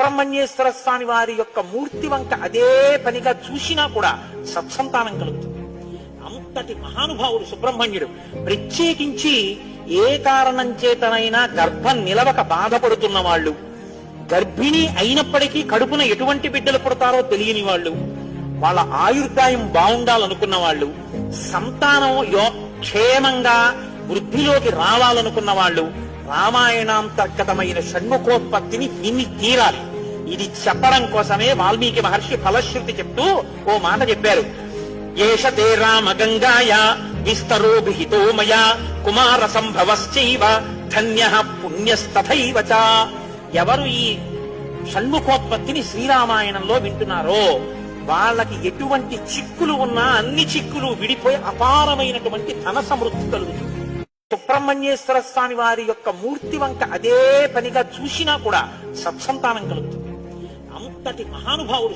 సుబ్రహ్మణ్యేశ్వర స్వామి వారి యొక్క మూర్తి వంక అదే పనిగా చూసినా కూడా సత్సంతానం కలుగుతుంది. అంతటి మహానుభావుడు సుబ్రహ్మణ్యుడు. ప్రత్యేకించి ఏ కారణం చేతనైనా గర్భం నిలవక బాధపడుతున్న వాళ్ళు, గర్భిణి అయినప్పటికీ కడుపున ఎటువంటి బిడ్డలు పుడతారో తెలియని వాళ్ళు, వాళ్ళ ఆయుర్దాయం బాగుండాలనుకున్న వాళ్ళు, సంతానం క్షేమంగా వృద్ధిలోకి రావాలనుకున్న వాళ్ళు రామాయణాంతర్గతమైన షణ్ముఖోత్పత్తిని విని తీరాలి. ఇది చెప్పడం కోసమే వాల్మీకి మహర్షి ఫలశ్రుతి చెప్తూ ఓ మాట చెప్పారు. ఏష తే రామ గంగాయ విస్తరో విహితో మయా కుమార సంభవశ్చైవ ధన్యః పుణ్యస్తథైవ చ. ఎవరు ఈ షణ్ముఖోత్పత్తిని శ్రీరామాయణంలో వింటున్నారో వాళ్ళకి ఎటువంటి చిక్కులు ఉన్నా అన్ని చిక్కులు విడిపోయి అపారమైనటువంటి ధన సమృద్ధి కలుగుతుంది. సుబ్రహ్మణ్యేశ్వర స్వామి వారి యొక్క మూర్తి వంక అదే పనిగా చూసినా కూడా సత్సంతానం కలుగుతుంది. అంతటి మహానుభావుడు.